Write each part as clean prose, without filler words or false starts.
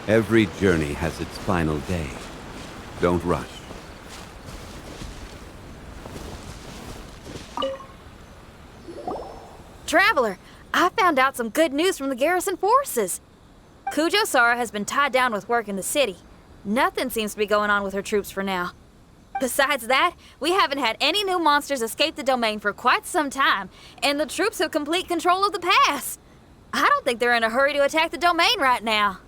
Every journey has its final day. Don't rush. Traveler, I found out some good news from the garrison forces. Kujo-Sara has been tied down with work in the city. Nothing seems to be going on with her troops for now. Besides that, we haven't had any new monsters escape the domain for quite some time, and the troops have complete control of the pass. I don't think they're in a hurry to attack the domain right now.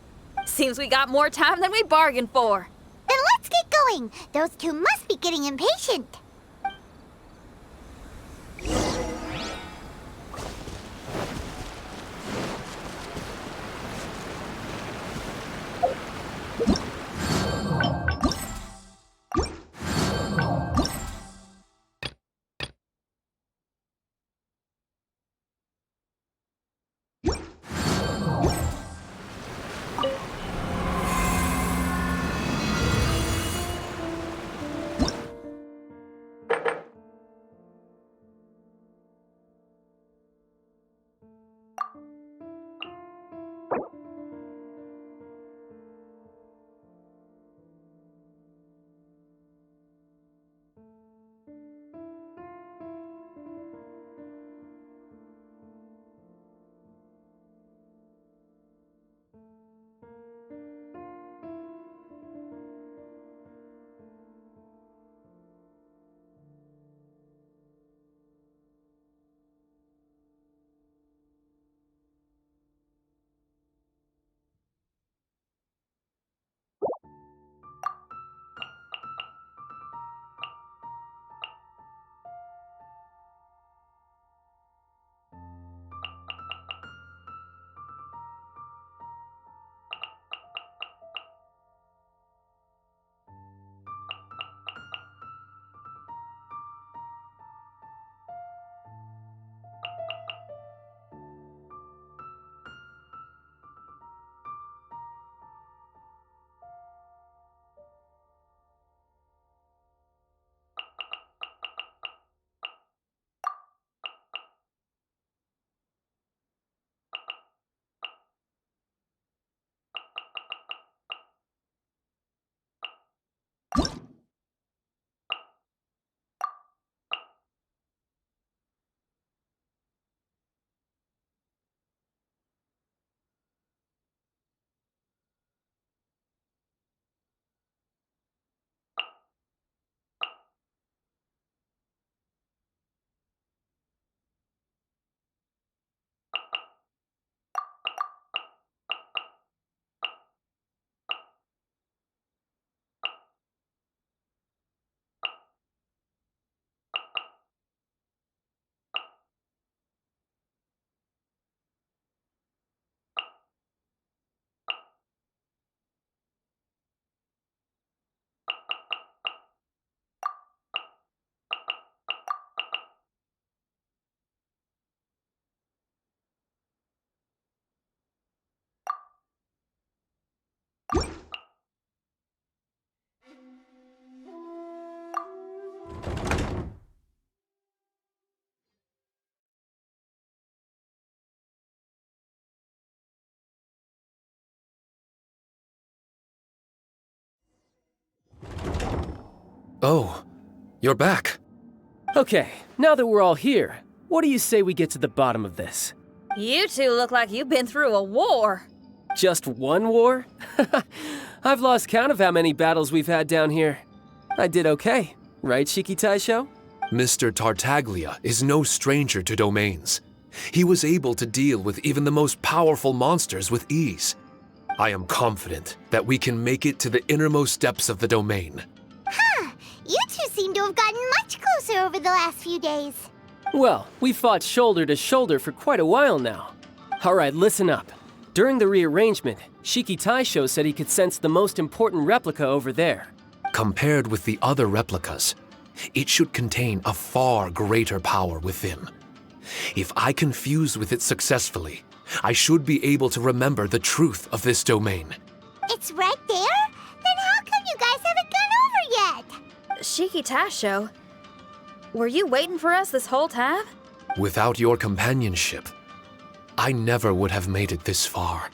Seems we got more time than we bargained for. Then let's get going. Those two must be getting impatient. Oh, you're back. Okay, now that we're all here, what do you say we get to the bottom of this? You two look like you've been through a war. Just one war? I've lost count of how many battles we've had down here. I did okay, right, Shiki Taisho? Mr. Tartaglia is no stranger to domains. He was able to deal with even the most powerful monsters with ease. I am confident that we can make it to the innermost depths of the domain. Huh. You two seem to have gotten much closer over the last few days. Well, we fought shoulder to shoulder for quite a while now. Alright, listen up. During the rearrangement, Shiki Taisho said he could sense the most important replica over there. Compared with the other replicas, it should contain a far greater power within. If I can fuse with it successfully, I should be able to remember the truth of this domain. It's right there? Then how come you guys haven't gone over yet? Shiki Taisho, were you waiting for us this whole time? Without your companionship, I never would have made it this far.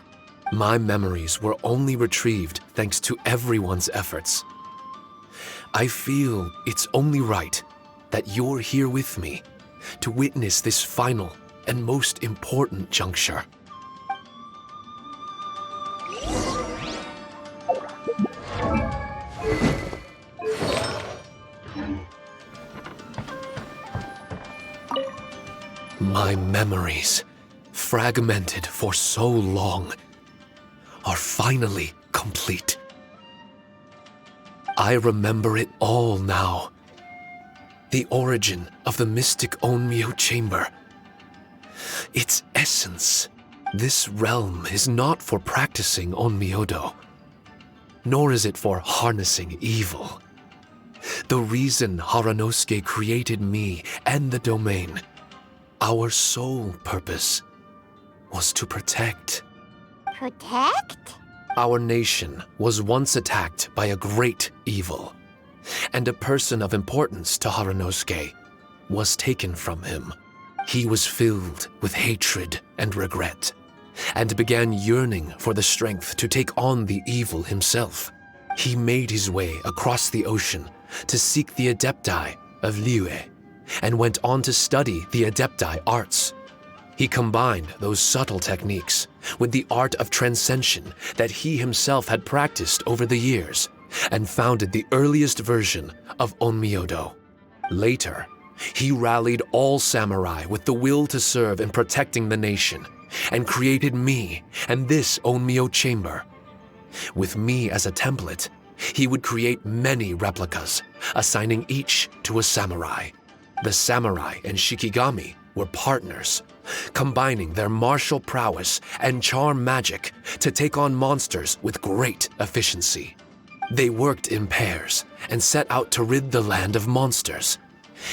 My memories were only retrieved thanks to everyone's efforts. I feel it's only right that you're here with me to witness this final and most important juncture. My memories, fragmented for so long, are finally complete. I remember it all now. The origin of the mystic Onmyo chamber. Its essence. This realm is not for practicing Onmyodo, nor is it for harnessing evil. The reason Haranosuke created me and the domain, our sole purpose, was to protect. Protect? Our nation was once attacked by a great evil, and a person of importance to Haranosuke was taken from him. He was filled with hatred and regret, and began yearning for the strength to take on the evil himself. He made his way across the ocean to seek the Adepti of Liyue, and went on to study the Adepti arts. He combined those subtle techniques with the art of transcension that he himself had practiced over the years, and founded the earliest version of Onmyodo. Later, he rallied all samurai with the will to serve in protecting the nation, and created me and this Onmyo chamber. With me as a template, he would create many replicas, assigning each to a samurai. The samurai and Shikigami were partners, combining their martial prowess and charm magic to take on monsters with great efficiency. They worked in pairs and set out to rid the land of monsters.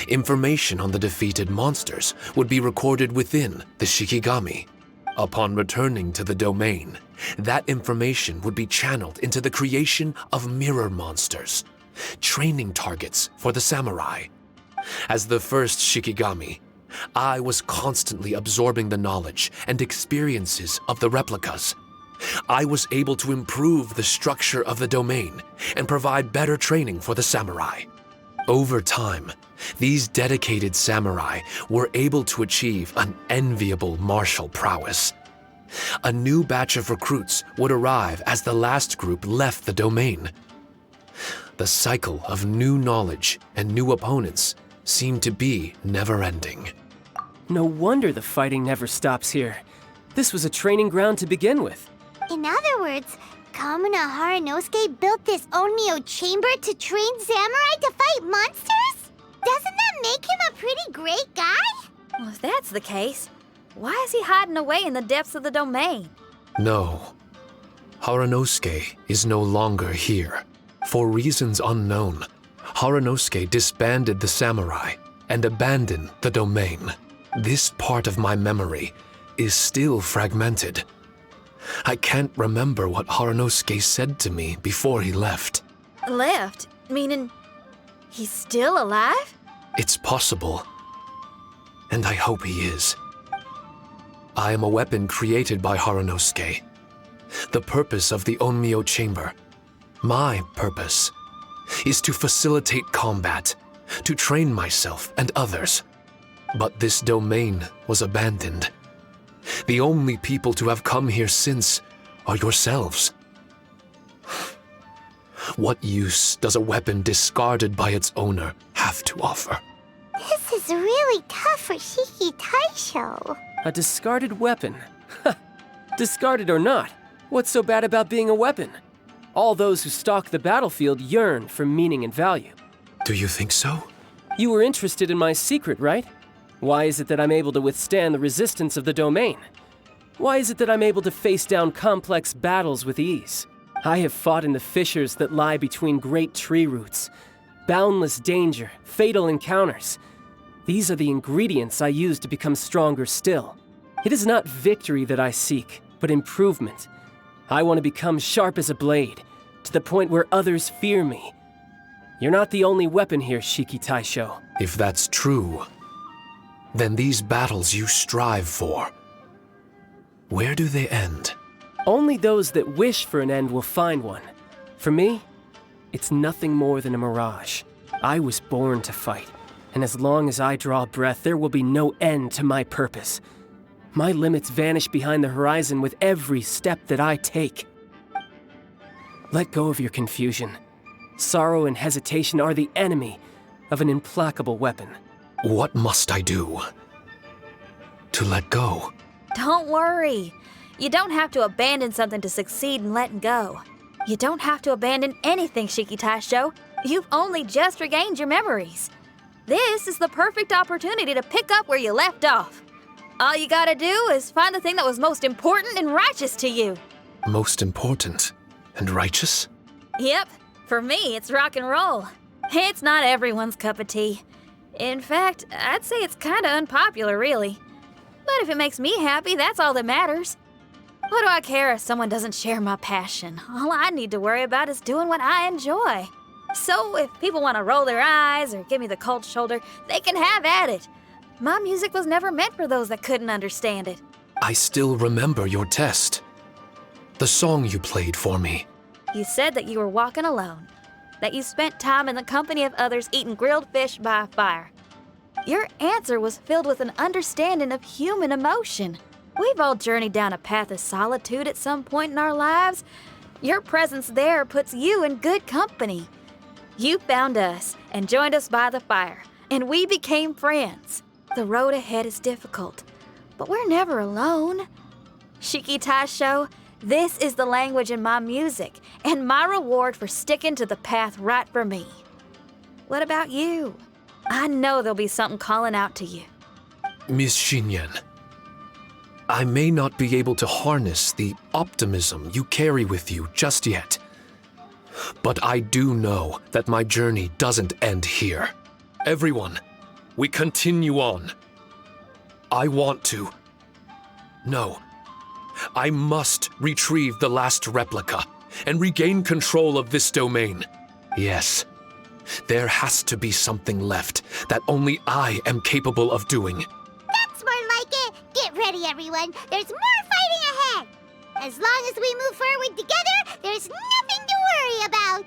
Information on the defeated monsters would be recorded within the Shikigami. Upon returning to the domain, that information would be channeled into the creation of mirror monsters, training targets for the samurai. As the first Shikigami, I was constantly absorbing the knowledge and experiences of the replicas. I was able to improve the structure of the domain and provide better training for the samurai. Over time, these dedicated samurai were able to achieve an enviable martial prowess. A new batch of recruits would arrive as the last group left the domain. The cycle of new knowledge and new opponents seemed to be never-ending. No wonder the fighting never stops here. This was a training ground to begin with. In other words, Kamuna Haranosuke built this Onmyo chamber to train samurai to fight monsters? Doesn't that make him a pretty great guy? Well, if that's the case, why is he hiding away in the depths of the domain? No. Haranosuke is no longer here. For reasons unknown, Haranosuke disbanded the samurai and abandoned the domain. This part of my memory is still fragmented. I can't remember what Haranosuke said to me before he left. Left? Meaning he's still alive? It's possible, and I hope he is. I am a weapon created by Haranosuke. The purpose of the Onmyo chamber, my purpose, is to facilitate combat, to train myself and others. But this domain was abandoned. The only people to have come here since are yourselves. What use does a weapon discarded by its owner have to offer? This is really tough for Shiki Taisho. A discarded weapon. Discarded or not, what's so bad about being a weapon? All those who stalk the battlefield yearn for meaning and value. Do you think so? You were interested in my secret, right? Why is it that I'm able to withstand the resistance of the domain? Why is it that I'm able to face down complex battles with ease? I have fought in the fissures that lie between great tree roots. Boundless danger, fatal encounters. These are the ingredients I use to become stronger still. It is not victory that I seek, but improvement. I want to become sharp as a blade, to the point where others fear me. You're not the only weapon here, Shiki Taisho. If that's true, then these battles you strive for, where do they end? Only those that wish for an end will find one. For me, it's nothing more than a mirage. I was born to fight, and as long as I draw breath, there will be no end to my purpose. My limits vanish behind the horizon with every step that I take. Let go of your confusion. Sorrow and hesitation are the enemy of an implacable weapon. What must I do to let go? Don't worry. You don't have to abandon something to succeed in letting go. You don't have to abandon anything, Shiki Taisho. You've only just regained your memories. This is the perfect opportunity to pick up where you left off. All you gotta do is find the thing that was most important and righteous to you. Most important and righteous? Yep, for me, it's rock and roll. It's not everyone's cup of tea. In fact, I'd say it's kinda unpopular, really. But if it makes me happy, that's all that matters. What do I care if someone doesn't share my passion? All I need to worry about is doing what I enjoy. So if people want to roll their eyes or give me the cold shoulder, they can have at it. My music was never meant for those that couldn't understand it. I still remember your test. The song you played for me. You said that you were walking alone, that you spent time in the company of others eating grilled fish by a fire. Your answer was filled with an understanding of human emotion. We've all journeyed down a path of solitude at some point in our lives. Your presence there puts you in good company. You found us and joined us by the fire, and we became friends. The road ahead is difficult, but we're never alone. Shiki Taisho, this is the language in my music, and my reward for sticking to the path right for me. What about you? I know there'll be something calling out to you. Miss Xinyan, I may not be able to harness the optimism you carry with you just yet. But I do know that my journey doesn't end here. Everyone, we continue on. I want to. No. I must retrieve the last replica and regain control of this domain. Yes. There has to be something left that only I am capable of doing. That's more like it. Get ready, everyone. There's more fighting ahead. As long as we move forward together, there's nothing to worry about.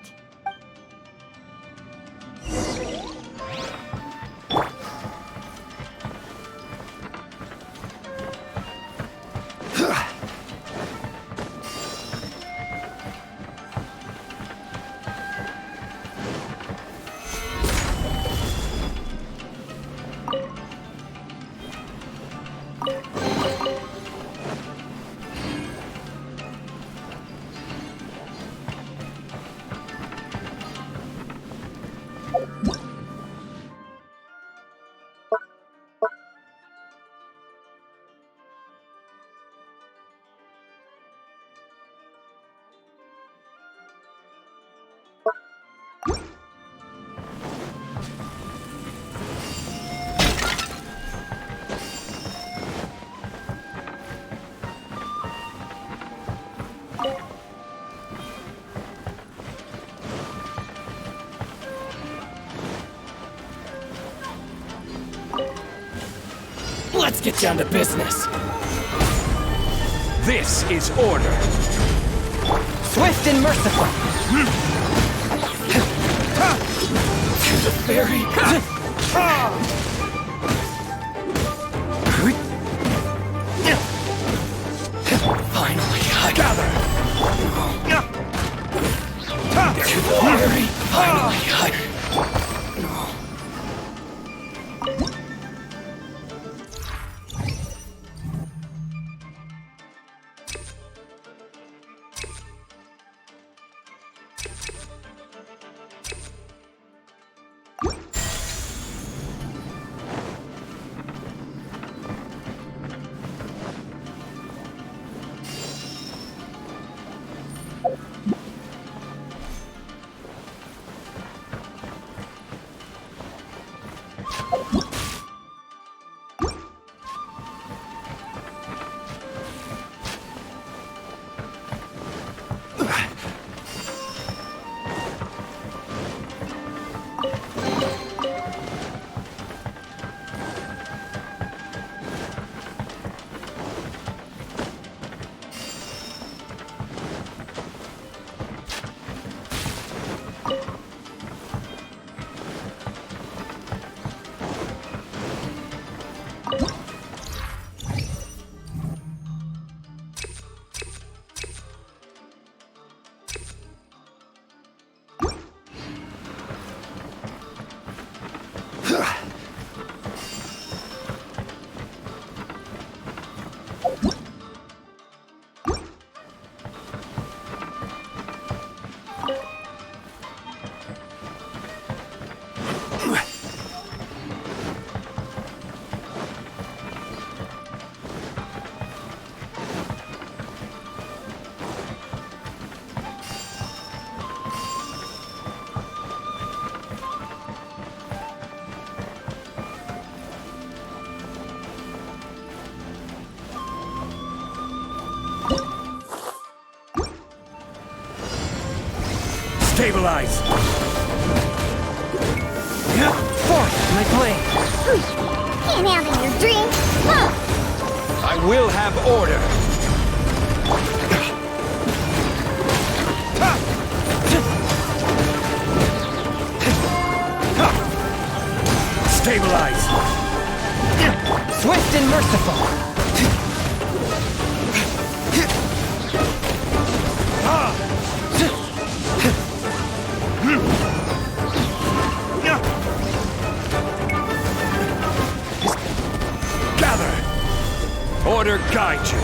Let's get down to business. This is order. Swift and merciful. To the ferry. Finally, I gather. To the ferry. Finally, Stabilize! Forth, my blade! Can't handle your drink. I will have order! Stabilize! Swift and merciful! Gather! Order guide you!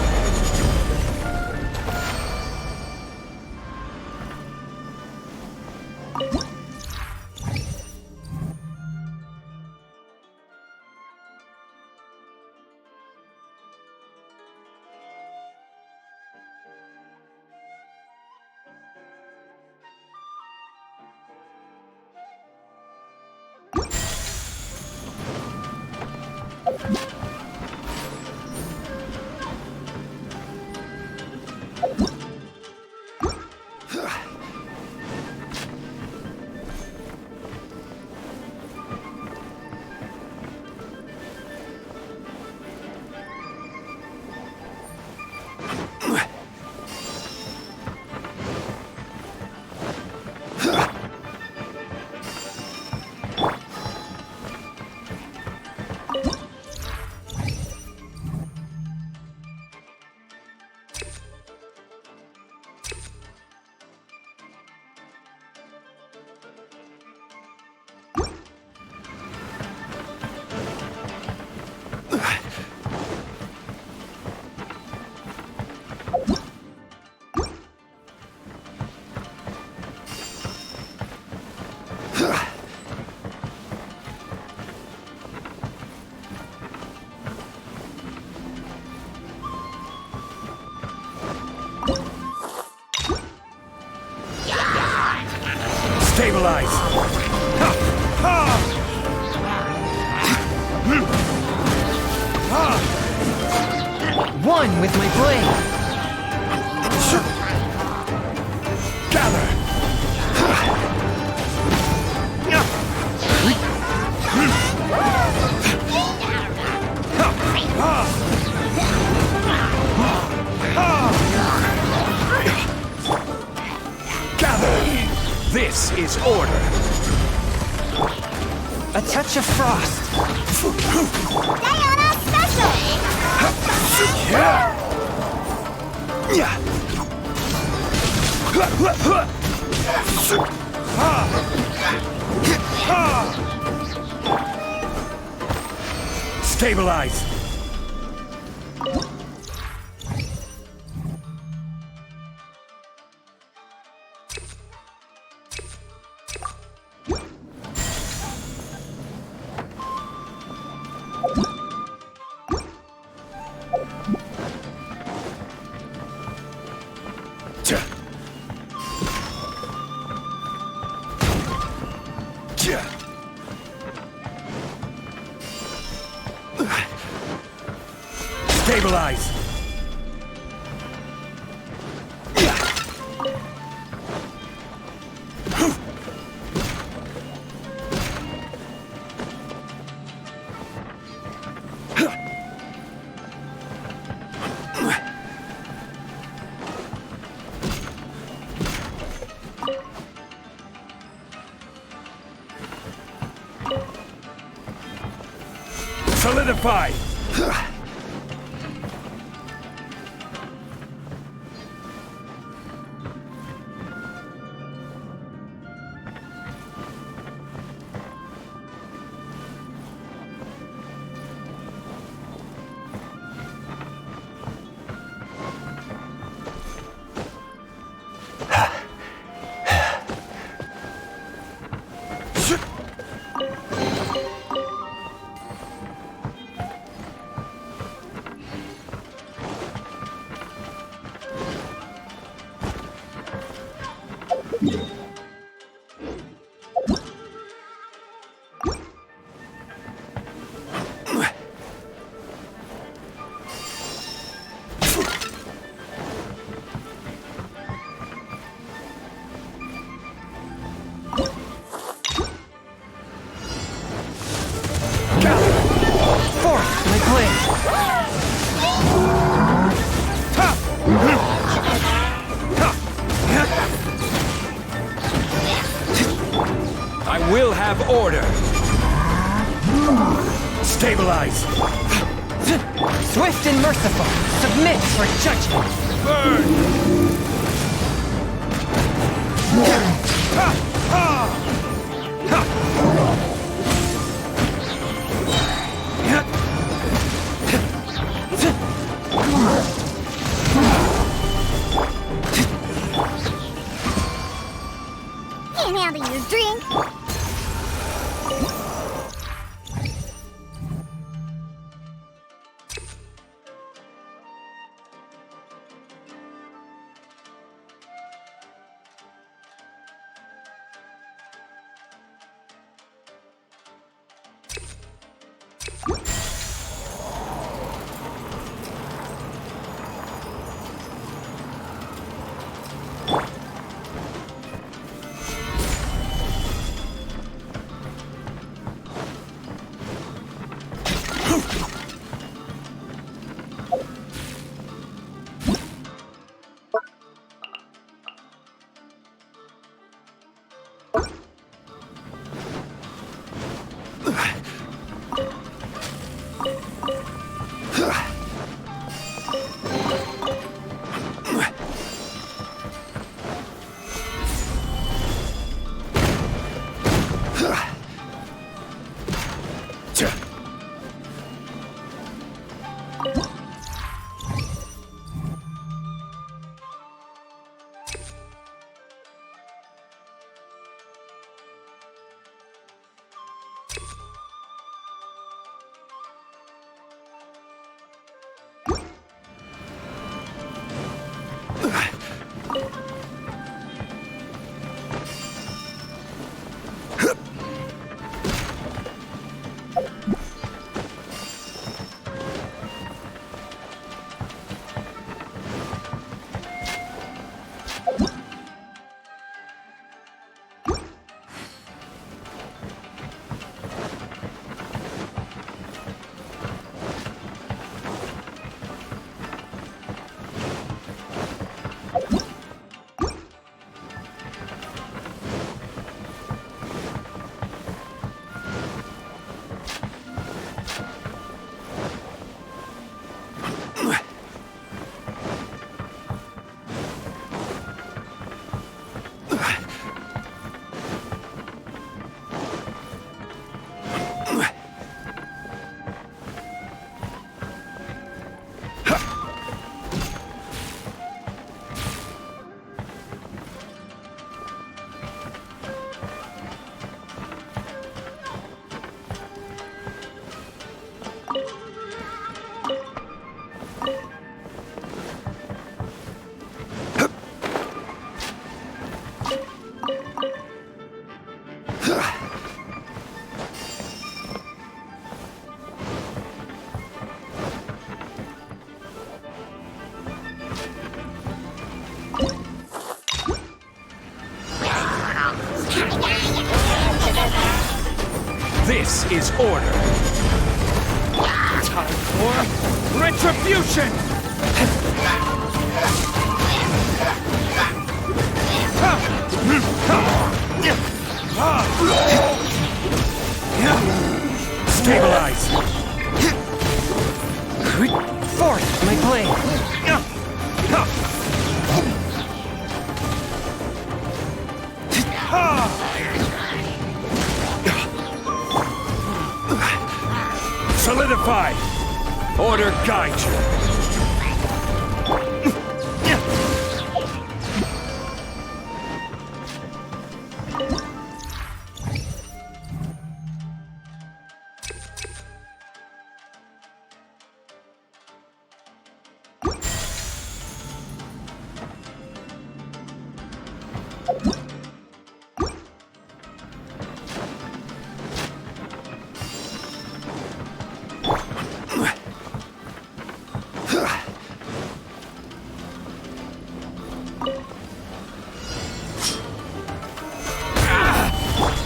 Stabilize! One with my blade! Gather! Gather! This is order! A touch of frost! Diana Special! Stabilize! Stabilize! Solidify! My plan. I will have order. Stabilize. Swift and merciful. Submit for judgment. Burn. Can't handle your drink. This is order. Time for retribution! Stabilize! Forth, my blade. Solidify! Order guide you!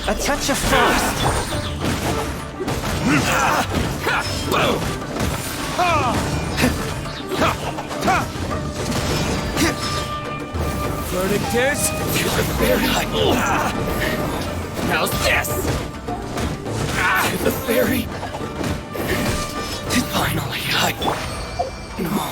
A touch of frost. Boom! Verdict is to the fairy. How's this? The fairy. Finally, no.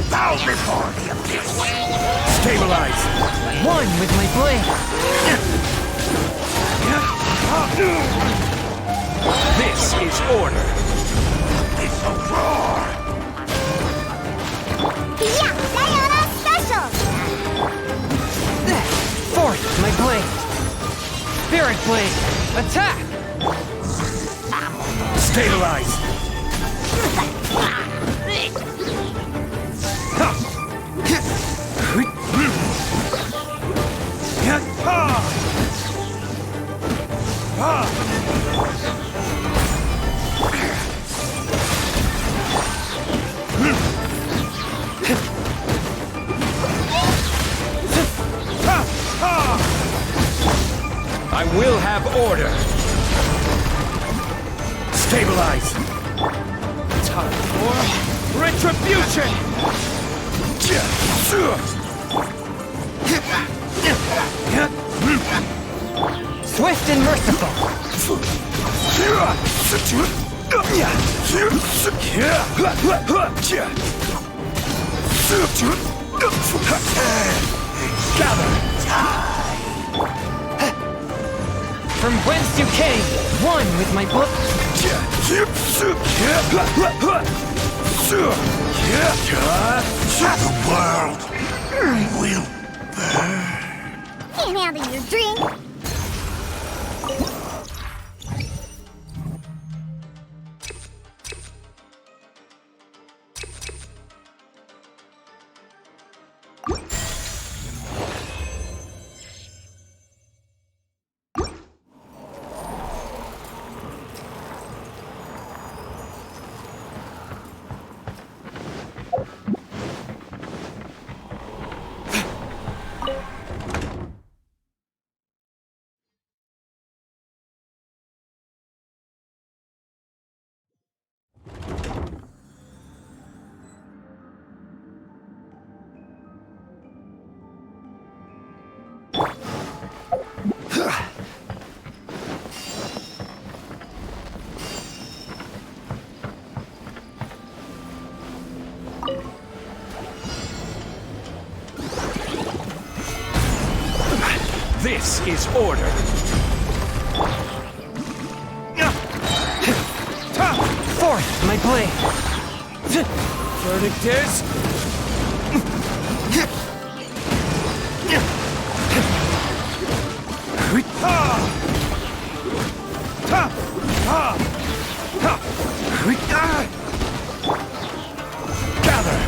Bow before the abyss. Stabilize! One with my blade. This is order. It's a roar. Yeah, Sayona special! Fourth, my blade. Spirit blade. Attack! Stabilize! I will have order. Stabilize. Time for retribution. Swift and merciful. Gather. From whence you came. One with my book. The world will burn. Can't handle your drink. This is order. Fourth, my blade. Verdict is gather.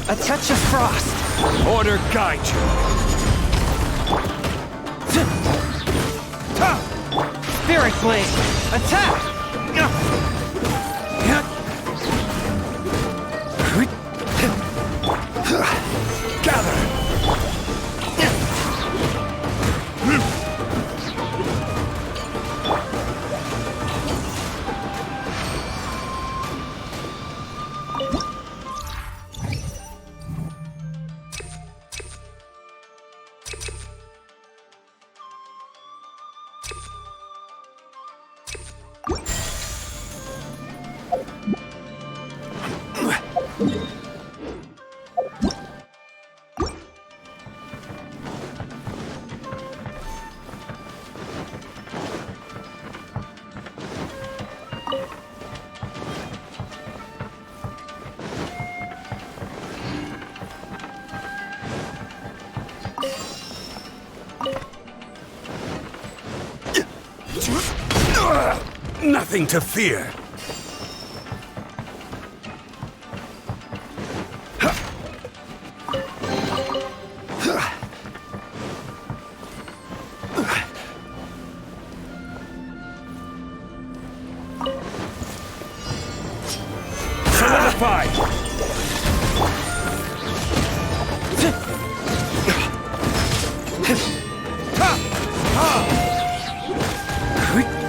A touch of frost. Order guide you. Spirit blade. Attack! Gather. nothing to fear. Solidify!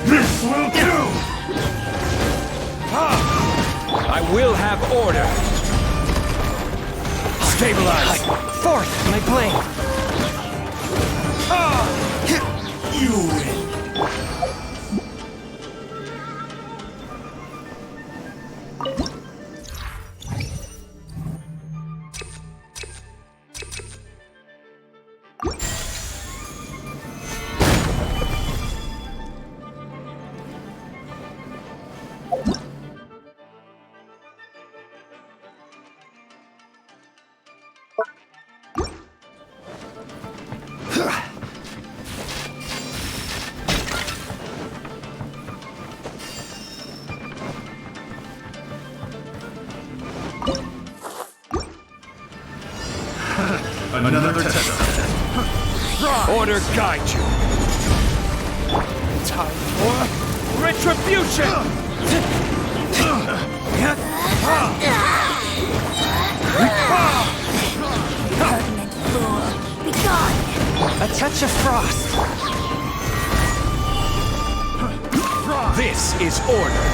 This will do! I will have order. Stabilize. Forth, my blade! You win. Another test. Order guide you. Time for retribution! Repugnant fool! Be gone! A touch of frost! This is order.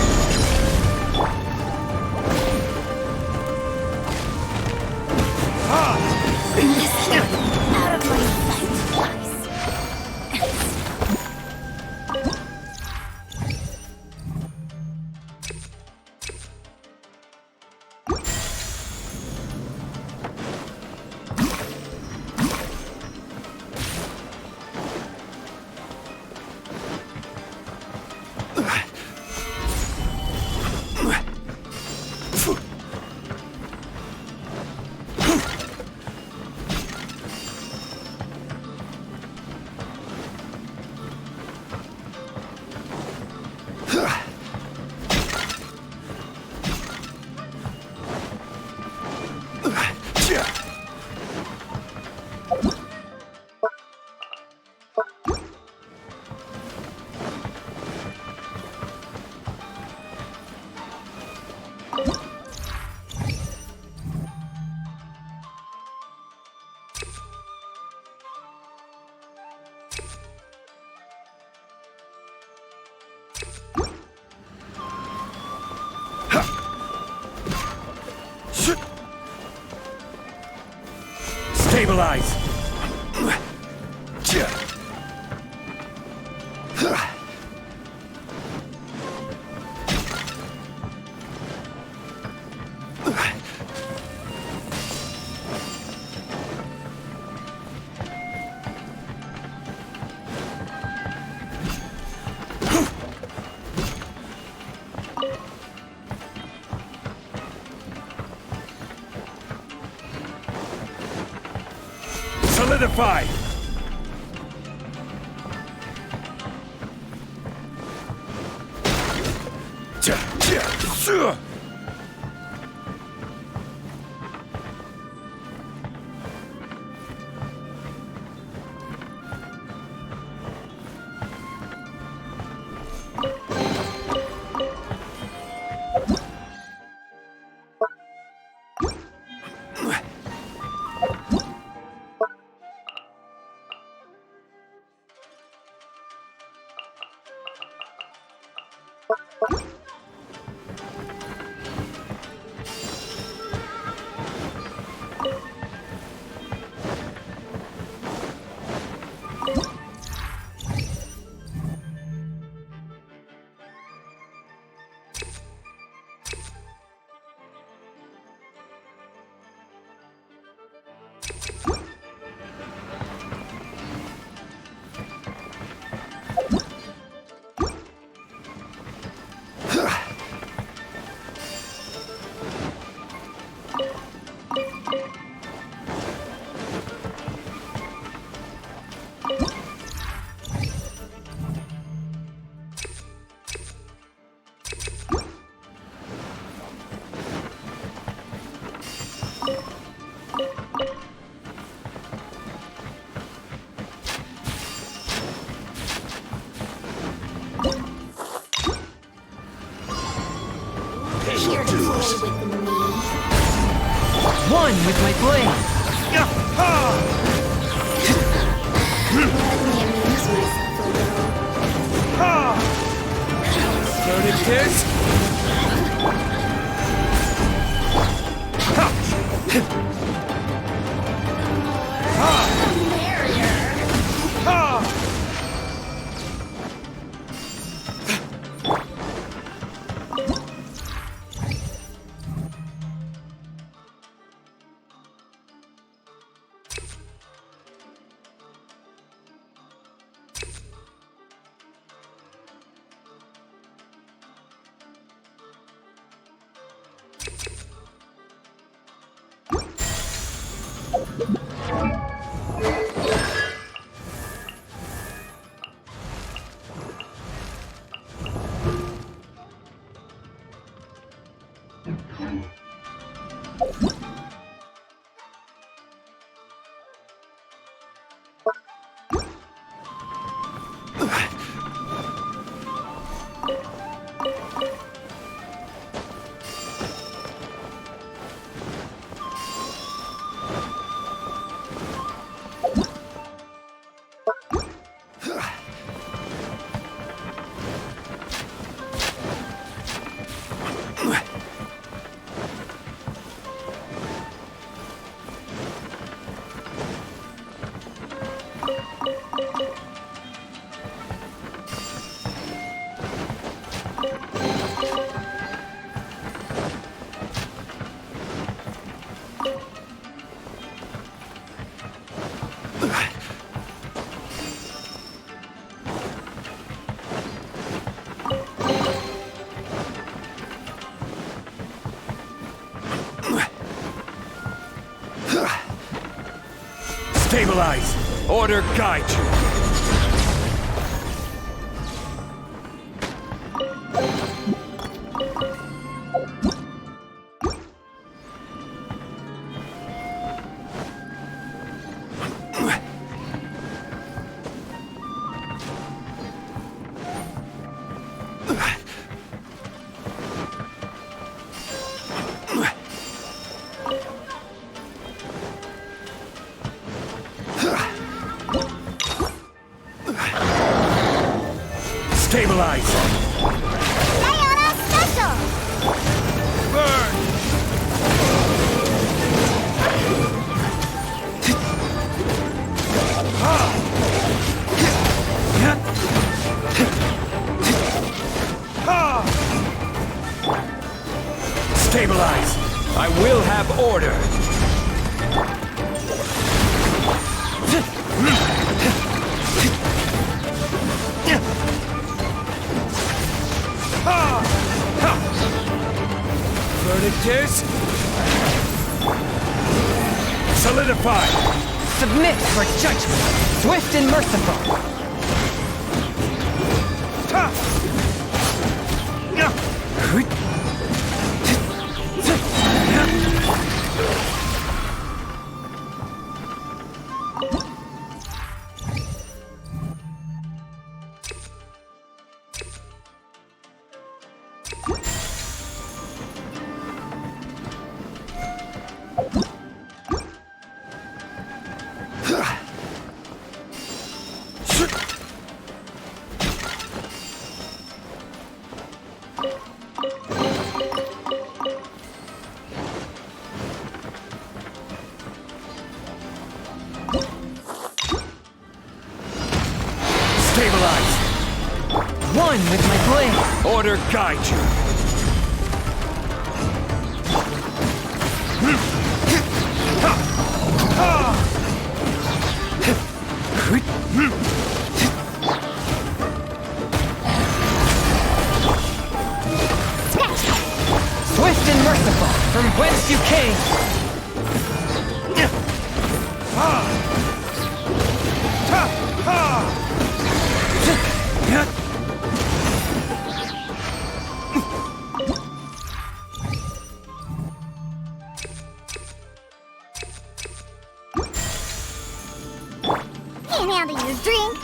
Out of my sight, twice. Stabilize. Solidify! One with my blade. Verdict Stabilize! Order guide you! Stabilize! Diana Special! Burn! Stabilize! I will have order! Verdict is... solidify! Submit for judgment. Swift and merciful. Stabilize! One with my blade. Order guide you! Swift and merciful. From whence you came. Can't handle your drink.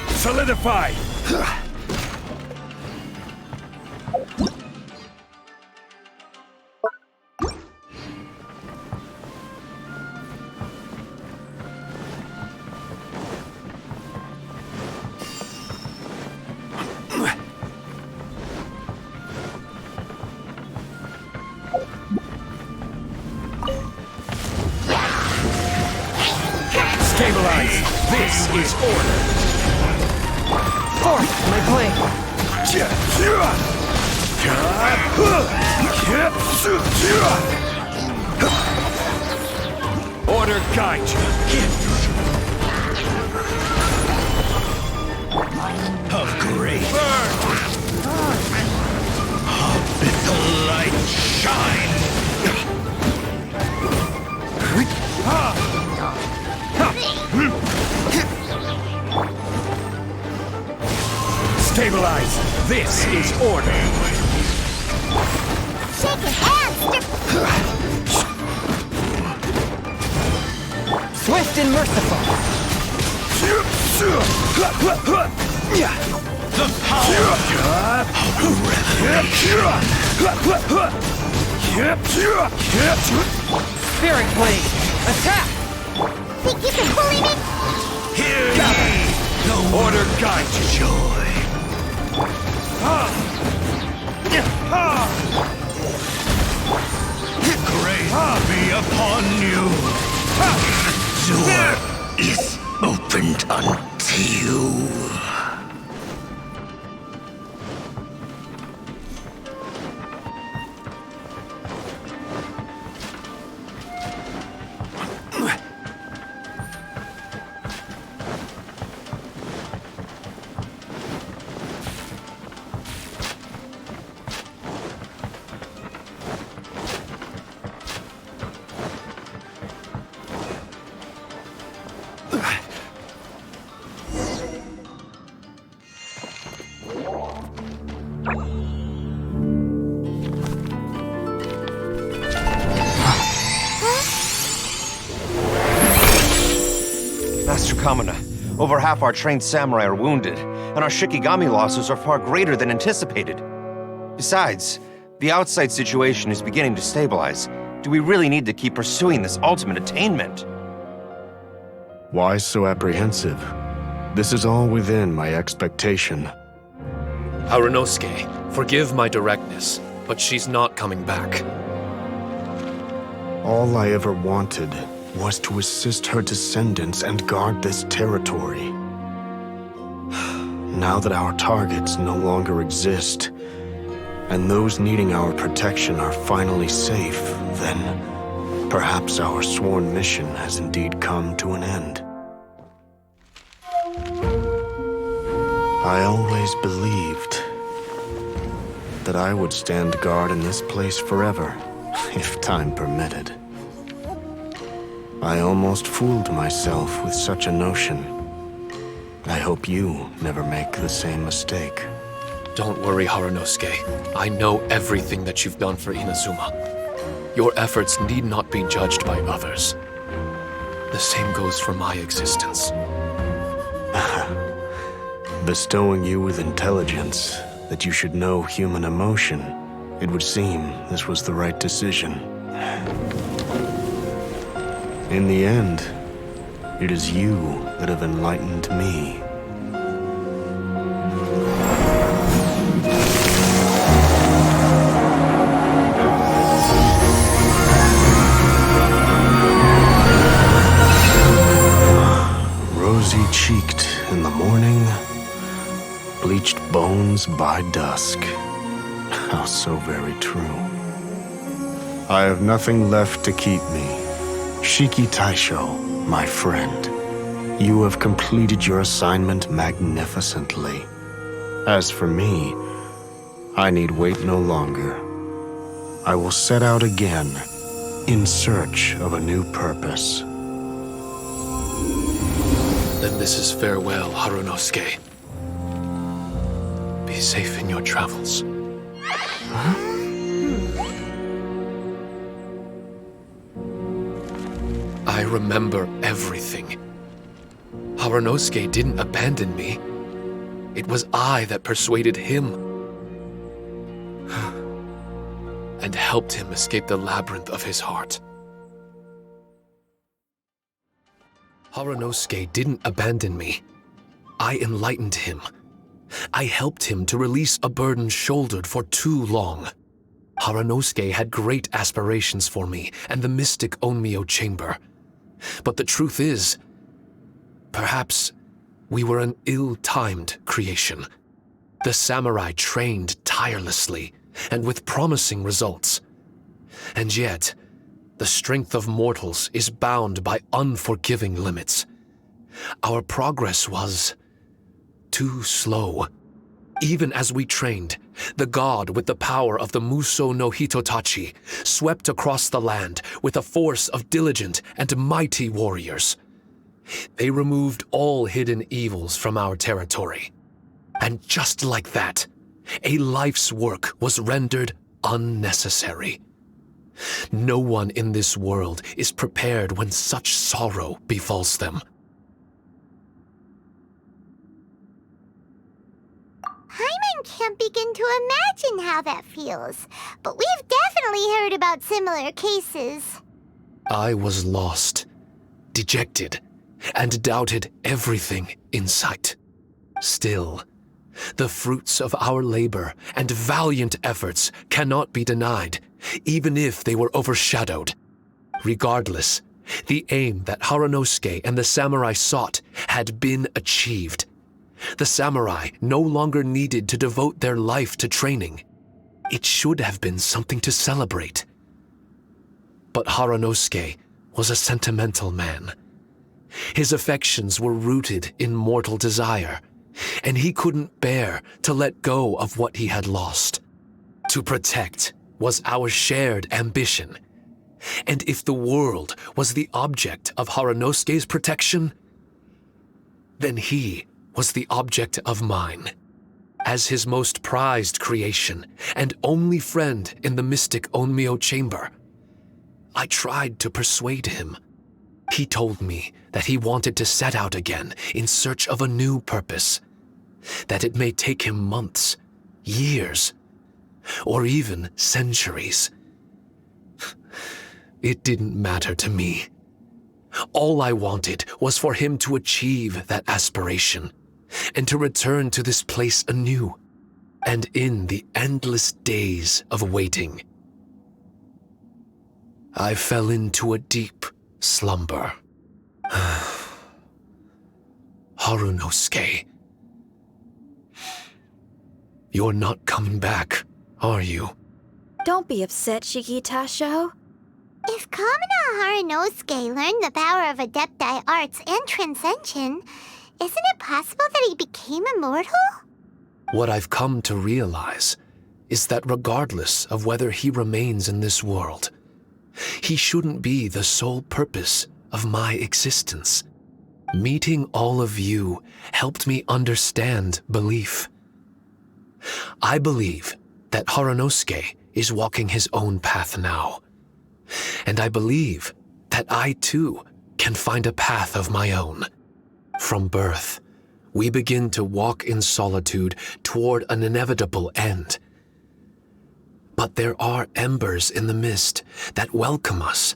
Solidify! Stabilize! This is order! Forth, my blade. Order guide you! Of great burn! Let the light shine! Stabilize! This is order! Shake your hands! Swift and merciful. The power of Spirit blade. Attack! Think you can bully me? Hear ye! The Order guide you! joy! Grace be upon you! Door is opened unto you! Master Kamina, over half our trained samurai are wounded, and our Shikigami losses are far greater than anticipated. Besides, the outside situation is beginning to stabilize. Do we really need to keep pursuing this ultimate attainment? Why so apprehensive? This is all within my expectation. Harunosuke, forgive my directness, but she's not coming back. All I ever wanted was to assist her descendants and guard this territory. Now that our targets no longer exist, and those needing our protection are finally safe, then perhaps our sworn mission has indeed come to an end. I always believed that I would stand guard in this place forever, if time permitted. I almost fooled myself with such a notion. I hope you never make the same mistake. Don't worry, Harunosuke. I know everything that you've done for Inazuma. Your efforts need not be judged by others. The same goes for my existence. Bestowing you with intelligence, that you should know human emotion, it would seem this was the right decision. In the end, it is you that have enlightened me. Rosy-cheeked in the morning, bleached bones by dusk. How so very true. I have nothing left to keep me. Shiki Taisho, my friend, you have completed your assignment magnificently. As for me, I need wait no longer. I will set out again, in search of a new purpose. Then this is farewell, Harunosuke. Be safe in your travels. remember everything. Haranosuke didn't abandon me. It was I that persuaded him and helped him escape the labyrinth of his heart. Haranosuke didn't abandon me. I enlightened him. I helped him to release a burden shouldered for too long. Haranosuke had great aspirations for me and the mystic Onmyo chamber. But the truth is, perhaps we were an ill-timed creation. The samurai trained tirelessly and with promising results. And yet, the strength of mortals is bound by unforgiving limits. Our progress was too slow. Even as we trained, the god with the power of the Muso no Hitotachi swept across the land with a force of diligent and mighty warriors. They removed all hidden evils from our territory. And just like that, a life's work was rendered unnecessary. No one in this world is prepared when such sorrow befalls them. Paimon can't begin to imagine how that feels, but we've definitely heard about similar cases. I was lost, dejected, and doubted everything in sight. Still, the fruits of our labor and valiant efforts cannot be denied, even if they were overshadowed. Regardless, the aim that Haranosuke and the samurai sought had been achieved. The samurai no longer needed to devote their life to training. It should have been something to celebrate. But Haranosuke was a sentimental man. His affections were rooted in mortal desire, and he couldn't bear to let go of what he had lost. To protect was our shared ambition, and if the world was the object of Haranosuke's protection, then he was the object of mine. As his most prized creation and only friend in the mystic Onmyo chamber, I tried to persuade him. He told me that he wanted to set out again in search of a new purpose, that it may take him months, years, or even centuries. It didn't matter to me. All I wanted was for him to achieve that aspiration and to return to this place anew, and in the endless days of waiting, I fell into a deep slumber. Harunosuke, you're not coming back, are you? Don't be upset, Shikitasho. If Kamina Harunosuke learned the power of Adepti Arts and Transcension, isn't it possible that he became immortal? What I've come to realize is that regardless of whether he remains in this world, he shouldn't be the sole purpose of my existence. Meeting all of you helped me understand belief. I believe that Harunosuke is walking his own path now, and I believe that I too can find a path of my own. From birth, we begin to walk in solitude toward an inevitable end. But there are embers in the mist that welcome us,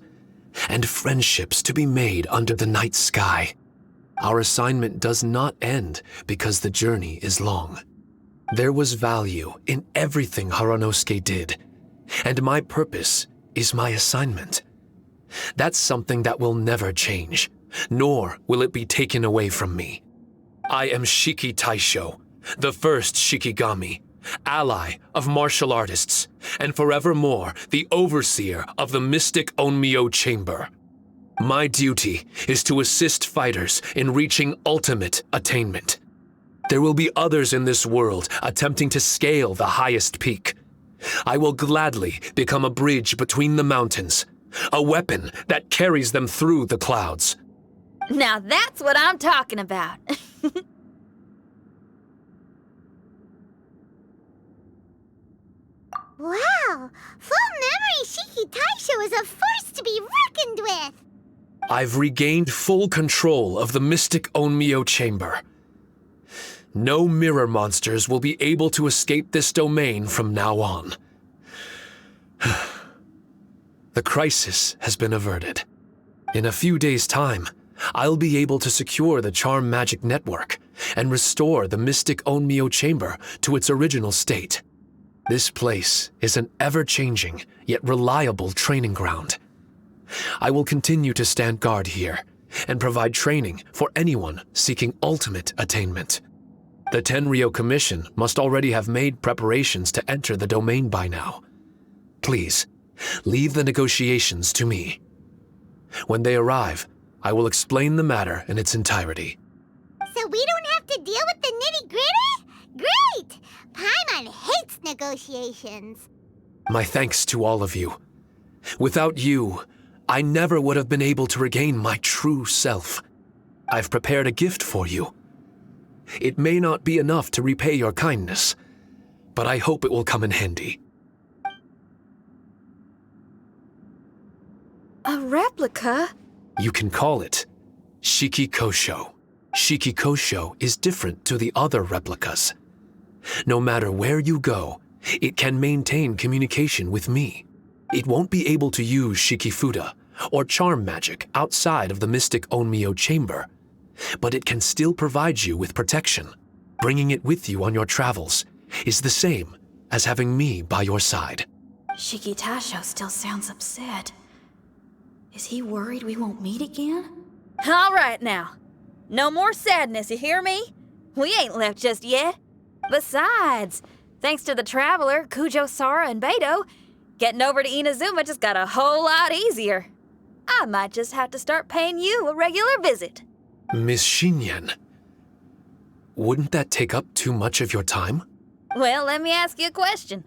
and friendships to be made under the night sky. Our assignment does not end because the journey is long. There was value in everything Harunosuke did, and my purpose is my assignment. That's something that will never change, nor will it be taken away from me. I am Shiki Taisho, the first Shikigami, ally of martial artists, and forevermore the overseer of the mystic Onmyo chamber. My duty is to assist fighters in reaching ultimate attainment. There will be others in this world attempting to scale the highest peak. I will gladly become a bridge between the mountains, a weapon that carries them through the clouds. Now that's what I'm talking about. Wow! Full memory Shiki Taisho is a force to be reckoned with! I've regained full control of the Mystic Onmyo Chamber. No mirror monsters will be able to escape this domain from now on. The crisis has been averted. In a few days' time, I'll be able to secure the Charm Magic Network and restore the Mystic Onmyo Chamber to its original state. This place is an ever-changing, yet reliable training ground. I will continue to stand guard here and provide training for anyone seeking ultimate attainment. The Tenryou Commission must already have made preparations to enter the domain by now. Please, leave the negotiations to me. When they arrive, I will explain the matter in its entirety. So we don't have to deal with the nitty-gritty? Great! Paimon hates negotiations. My thanks to all of you. Without you, I never would have been able to regain my true self. I've prepared a gift for you. It may not be enough to repay your kindness, but I hope it will come in handy. A replica? You can call it Shiki Kosho. Shiki Kosho is different to the other replicas. No matter where you go, it can maintain communication with me. It won't be able to use Shikifuda or charm magic outside of the Mystic Onmyo Chamber, but it can still provide you with protection. Bringing it with you on your travels is the same as having me by your side. Shikitasho still sounds upset. Is he worried we won't meet again? All right now. No more sadness, you hear me? We ain't left just yet. Besides, thanks to the Traveler, Kujo, Sara, and Beto, getting over to Inazuma just got a whole lot easier. I might just have to start paying you a regular visit. Miss Shinyan, wouldn't that take up too much of your time? Well, let me ask you a question.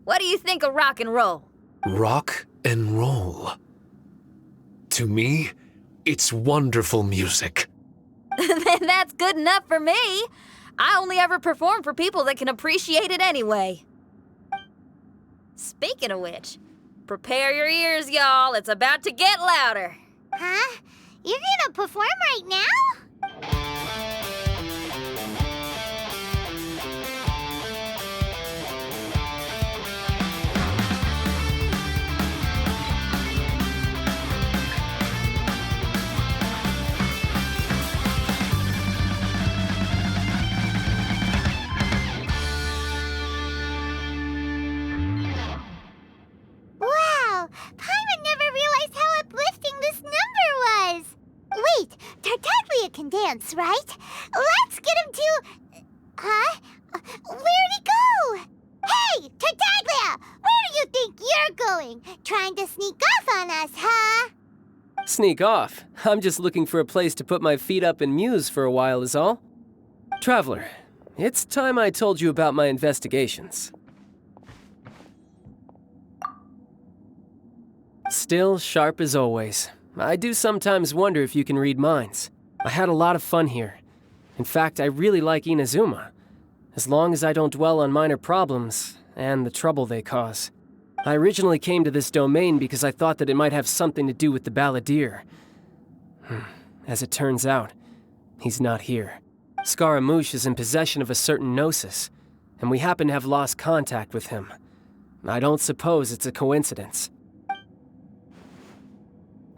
What do you think of rock and roll? Rock and roll. To me, it's wonderful music. Then that's good enough for me. I only ever perform for people that can appreciate it anyway. Speaking of which, prepare your ears, y'all. It's about to get louder. Huh? You're gonna perform right now? Wow! Paimon never realized how uplifting this number was! Wait, Tartaglia can dance, right? Let's get him to... Huh? Where'd he go? Hey, Tartaglia! Where do you think you're going? Trying to sneak off on us, huh? Sneak off? I'm just looking for a place to put my feet up and muse for a while is all. Traveler, it's time I told you about my investigations. Still sharp as always. I do sometimes wonder if you can read minds. I had a lot of fun here. In fact, I really like Inazuma, as long as I don't dwell on minor problems and the trouble they cause. I originally came to this domain because I thought that it might have something to do with the balladeer. As it turns out, he's not here. Scaramouche is in possession of a certain gnosis, and we happen to have lost contact with him. I don't suppose it's a coincidence.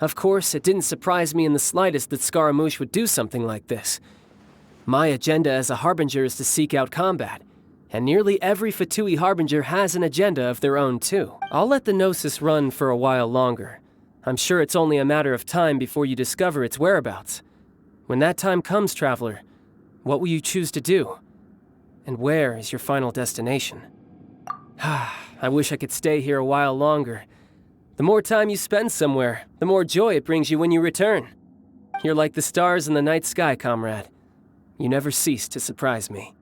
Of course, it didn't surprise me in the slightest that Scaramouche would do something like this. My agenda as a Harbinger is to seek out combat, and nearly every Fatui Harbinger has an agenda of their own too. I'll let the Gnosis run for a while longer. I'm sure it's only a matter of time before you discover its whereabouts. When that time comes, Traveler, what will you choose to do? And where is your final destination? I wish I could stay here a while longer. The more time you spend somewhere, the more joy it brings you when you return. You're like the stars in the night sky, comrade. You never cease to surprise me.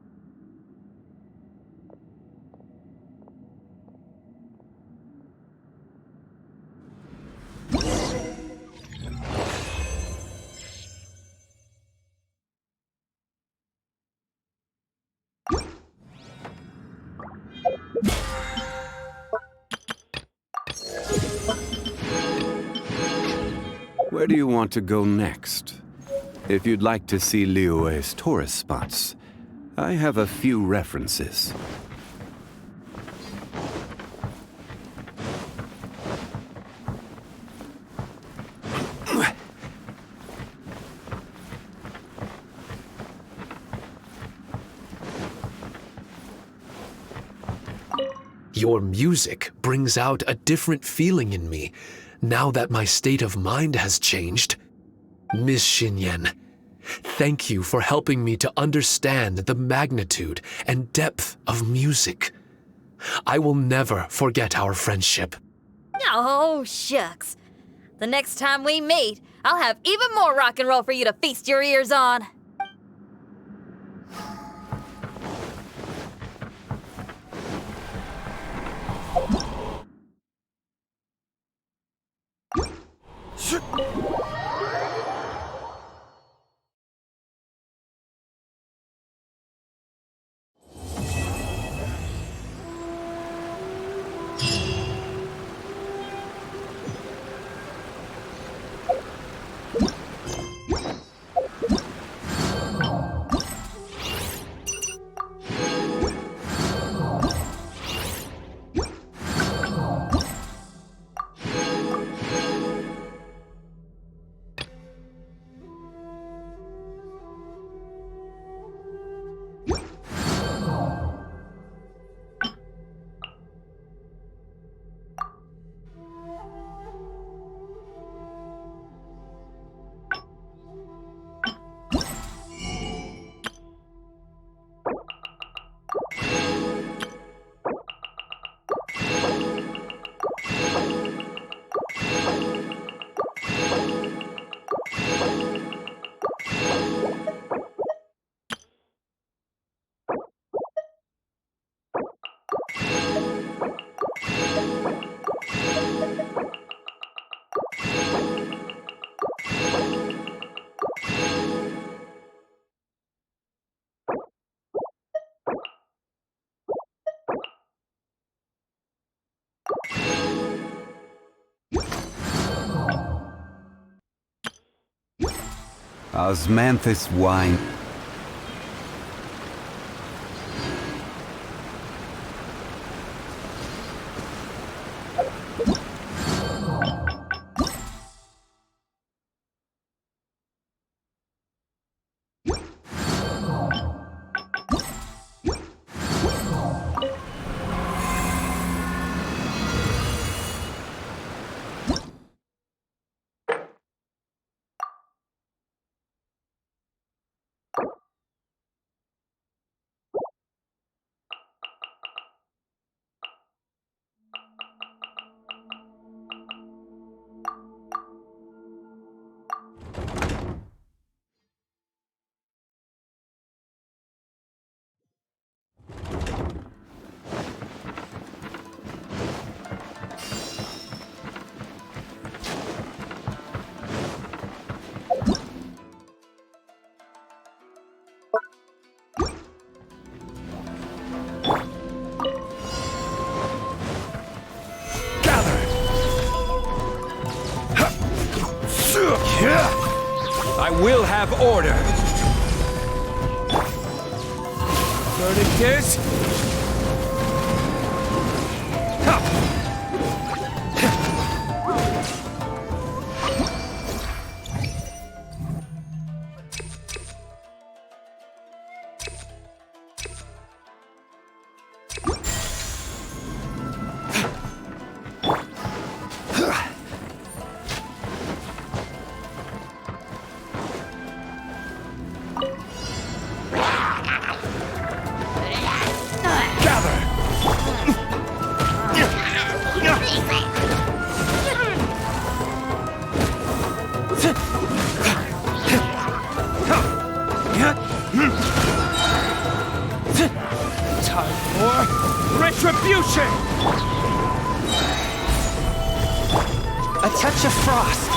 Where do you want to go next? If you'd like to see Liyue's tourist spots, I have a few references. Your music brings out a different feeling in me, now that my state of mind has changed. Miss Xinyan, thank you for helping me to understand the magnitude and depth of music. I will never forget our friendship. Oh, shucks. The next time we meet, I'll have even more rock and roll for you to feast your ears on. Osmanthus wine. I will have order. Verdict is... Time for retribution! A touch of frost.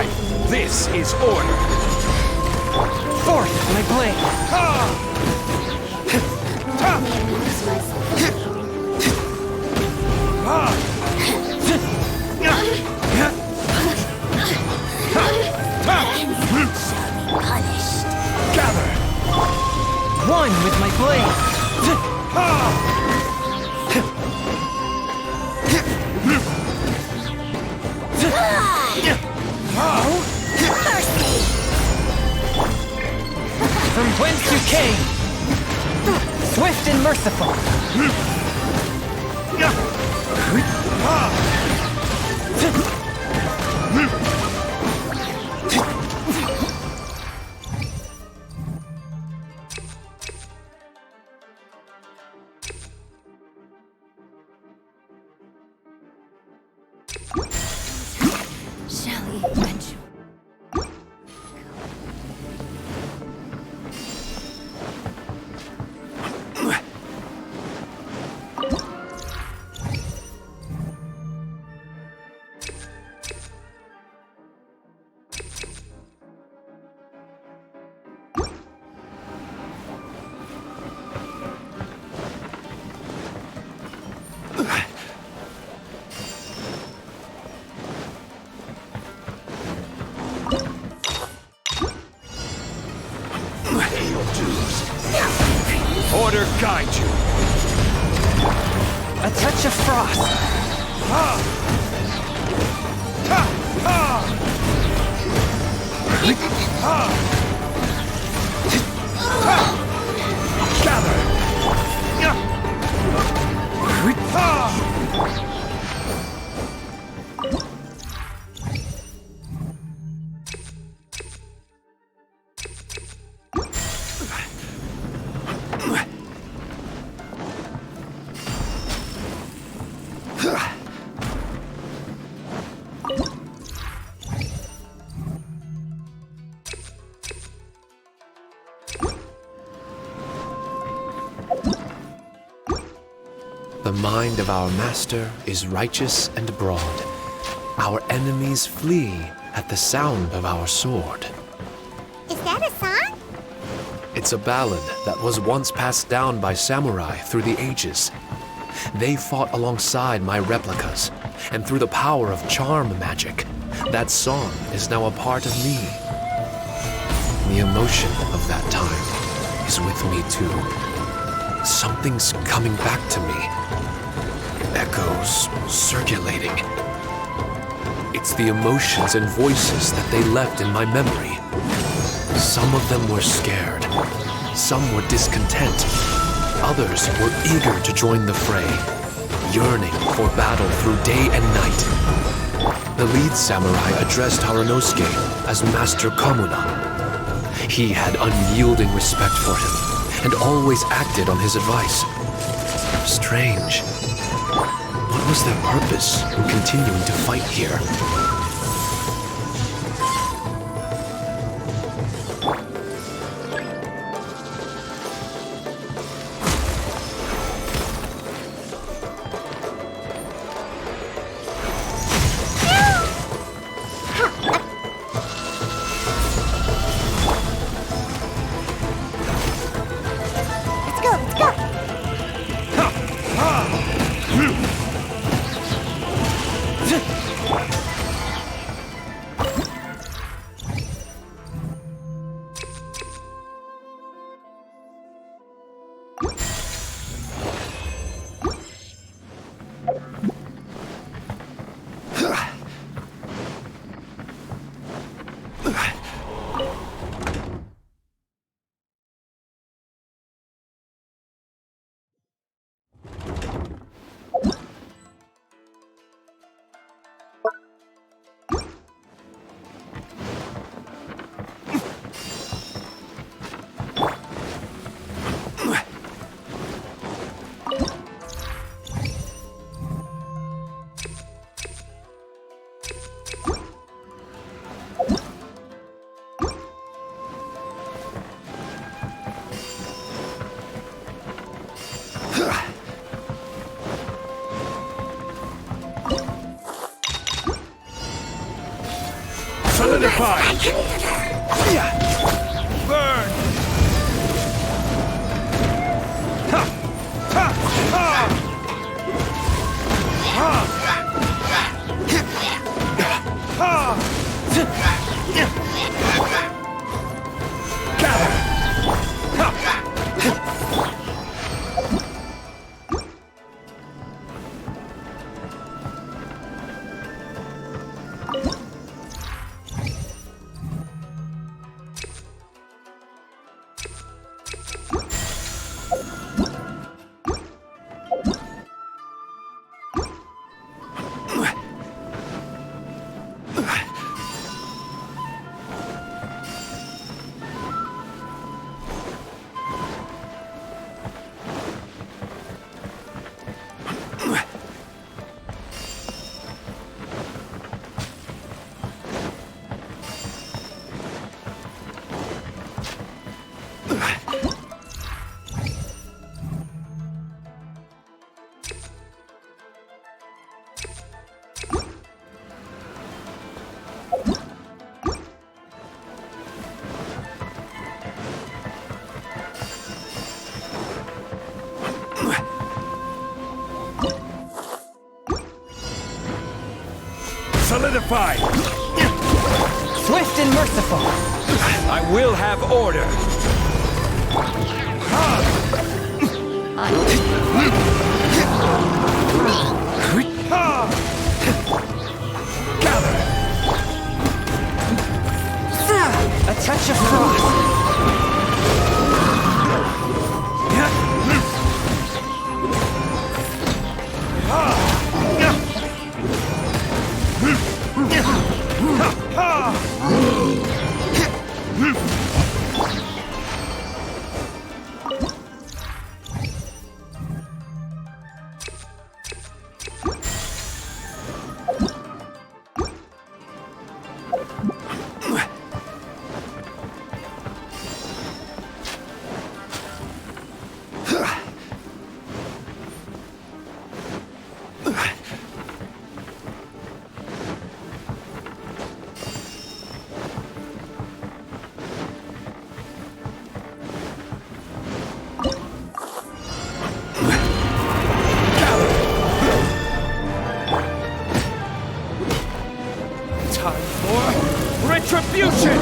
strife. This is order. Forth, my blade! Punished. Gather! One with my blade! From whence you came! Swift and merciful! Shall we venture? Order guide you. A touch of frost! The mind of our master is righteous and broad. Our enemies flee at the sound of our sword. Is that a song? It's a ballad that was once passed down by samurai through the ages. They fought alongside my replicas, and through the power of charm magic, that song is now a part of me. The emotion of that time is with me too. Something's coming back to me. Echoes circulating. It's the emotions and voices that they left in my memory. Some of them were scared. Some were discontent. Others were eager to join the fray, yearning for battle through day and night. The lead samurai addressed Haranosuke as Master Komuna. He had unyielding respect for him, and always acted on his advice. Strange. What was their purpose in continuing to fight here? Solidify! Burn! Ha! Ha! Ha! Ha! Gather! Solidify! Swift and merciful. I will have order. Gather! A touch of frost. Time for retribution!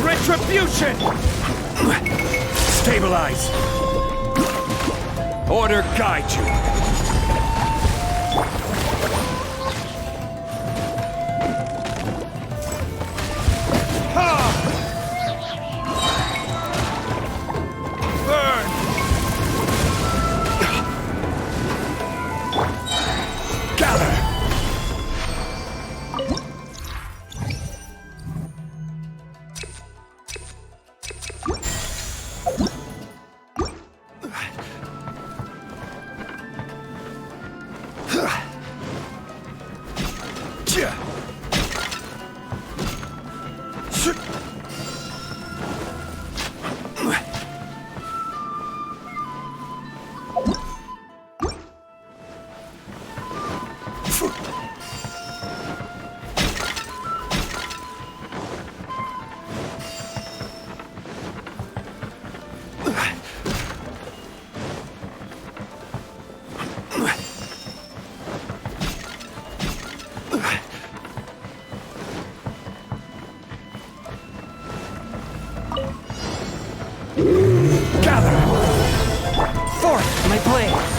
Retribution! Stabilize! Order guide you! Burn! Gather!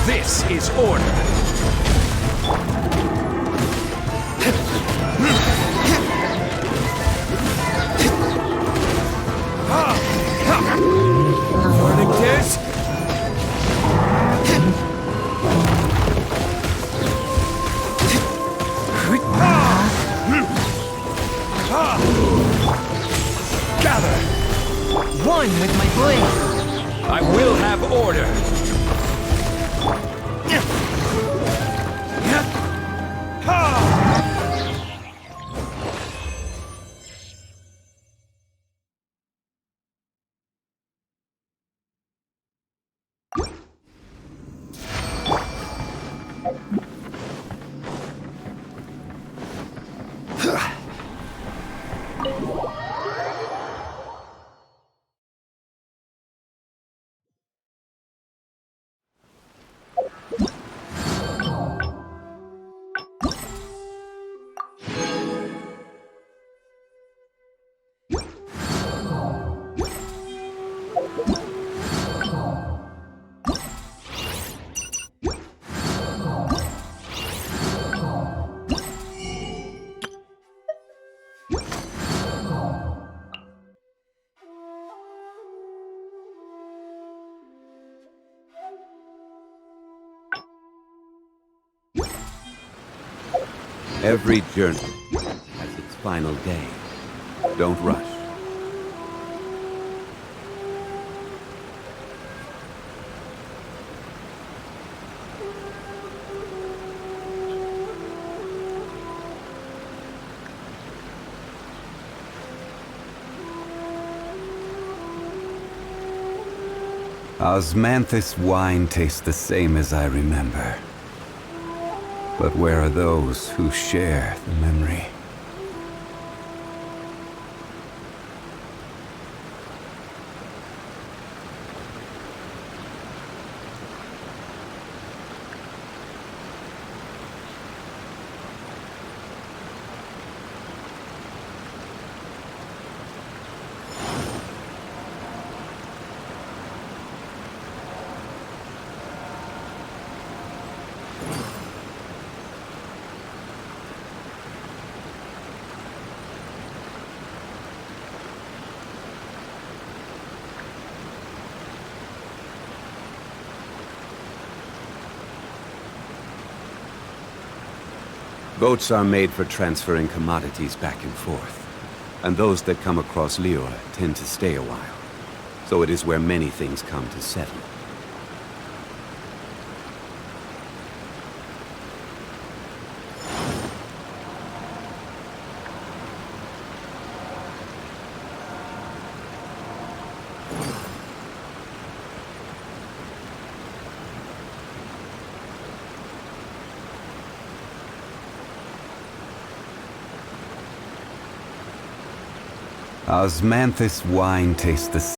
This is order. Burning this? Gather! One with my blade. I will have order. Every journey has its final day. Don't rush. Osmanthus wine tastes the same as I remember. But where are those who share the memory? Boats are made for transferring commodities back and forth, and those that come across Liyue tend to stay a while, so it is where many things come to settle. Osmanthus wine tastes the